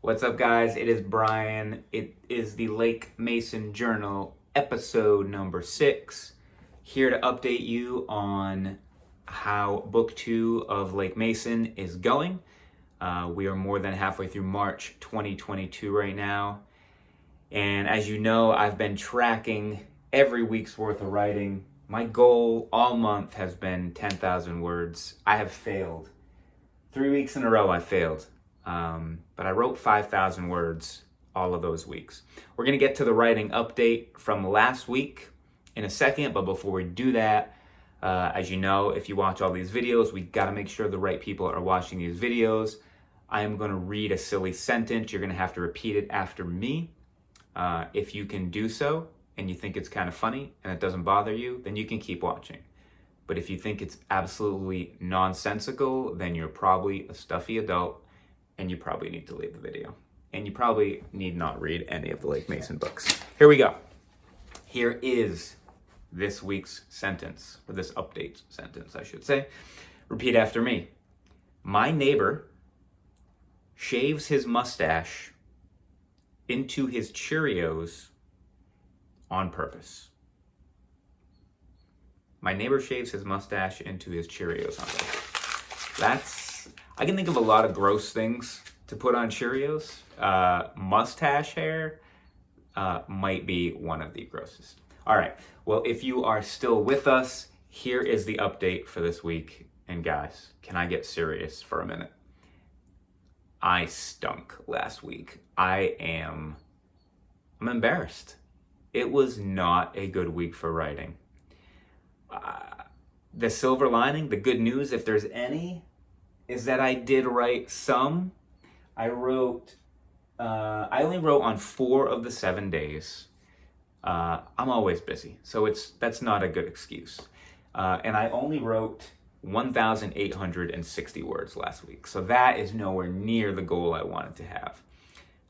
What's up, guys? It is Brian. It is the Lake Mason Journal, episode number 6. Here to update you on how book 2 of Lake Mason is going. We are more than halfway through March 2022 right now. And as you know, I've been tracking every week's worth of writing. My goal all month has been 10,000 words. I have failed. 3 weeks in a row I failed. But I wrote 5,000 words all of those weeks. We're going to get to the writing update from last week in a second, but before we do that, as you know, if you watch all these videos, we got to make sure the right people are watching these videos. I am going to read a silly sentence. You're going to have to repeat it after me. If you can do so and you think it's kind of funny and it doesn't bother you, then you can keep watching. But if you think it's absolutely nonsensical, then you're probably a stuffy adult and you probably need to leave the video. And you probably need not read any of the Lake Mason books. Here we go. Here is this week's sentence, or this update sentence, I should say. Repeat after me. My neighbor shaves his mustache into his Cheerios on purpose. My neighbor shaves his mustache into his Cheerios on purpose. I can think of a lot of gross things to put on Cheerios. Mustache hair might be one of the grossest. All right, well, if you are still with us, here is the update for this week. And guys, can I get serious for a minute? I stunk last week. I'm embarrassed. It was not a good week for writing. The silver lining, the good news, if there's any, is that I did write some. I only wrote on 4 of the 7 days. I'm always busy, so that's not a good excuse. And I only wrote 1,860 words last week, so that is nowhere near the goal I wanted to have.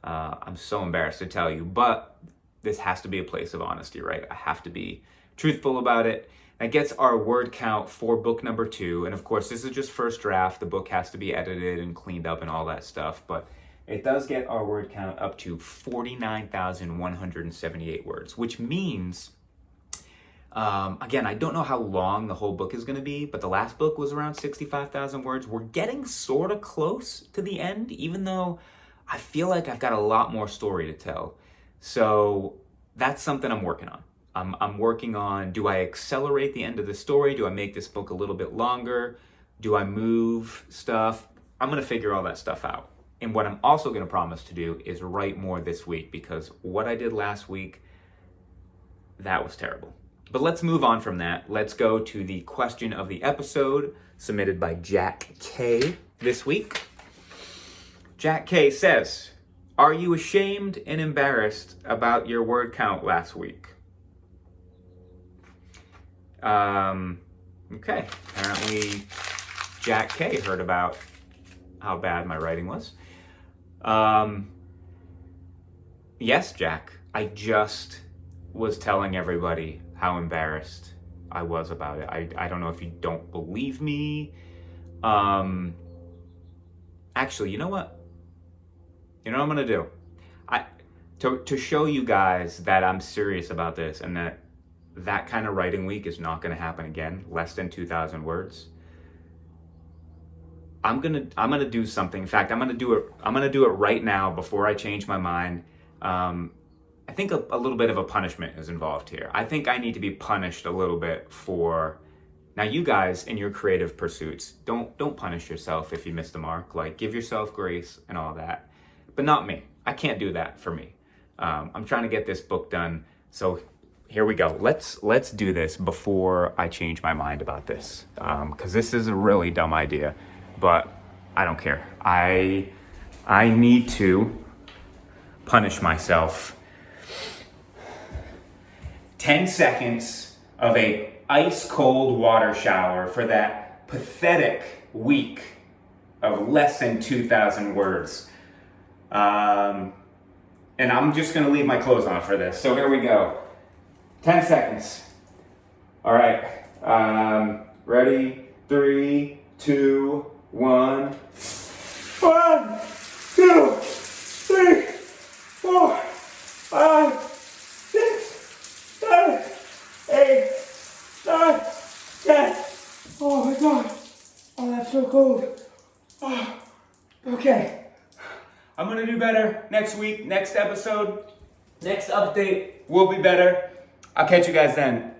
I'm so embarrassed to tell you, but this has to be a place of honesty, right? I have to be truthful about it. That gets our word count for book number 2. And of course, this is just first draft. The book has to be edited and cleaned up and all that stuff. But it does get our word count up to 49,178 words, which means, again, I don't know how long the whole book is going to be, but the last book was around 65,000 words. We're getting sort of close to the end, even though I feel like I've got a lot more story to tell. So that's something I'm working on. I'm working on, do I accelerate the end of the story? Do I make this book a little bit longer? Do I move stuff? I'm going to figure all that stuff out. And what I'm also going to promise to do is write more this week, because what I did last week, that was terrible. But let's move on from that. Let's go to the question of the episode submitted by Jack K this week. Jack K says, are you ashamed and embarrassed about your word count last week? Okay, apparently Jack K heard about how bad my writing was. Yes, Jack, I just was telling everybody how embarrassed I was about it. I don't know if you don't believe me. Actually, you know what? You know what I'm gonna do? To show you guys that I'm serious about this and that kind of writing week is not going to happen again, less than 2,000 words. I'm gonna do something. In fact, I'm gonna do it right now before I change my mind. I think a little bit of a punishment is involved here. I think I need to be punished a little bit for. Now, you guys in your creative pursuits, don't punish yourself if you miss the mark. Like, give yourself grace and all that, but not me. I can't do that for me. I'm trying to get this book done, so. Here we go. Let's do this before I change my mind about this, because this is a really dumb idea, but I don't care. I need to punish myself. 10 seconds of a ice cold water shower for that pathetic week of less than 2,000 words. And I'm just gonna leave my clothes on for this. So here we go. 10 seconds. All right. Ready? 3, 2, 1. 1, 2, Oh, that's so cold. Oh, okay. I'm gonna do better next week, next episode, next update will be better. I'll catch you guys then.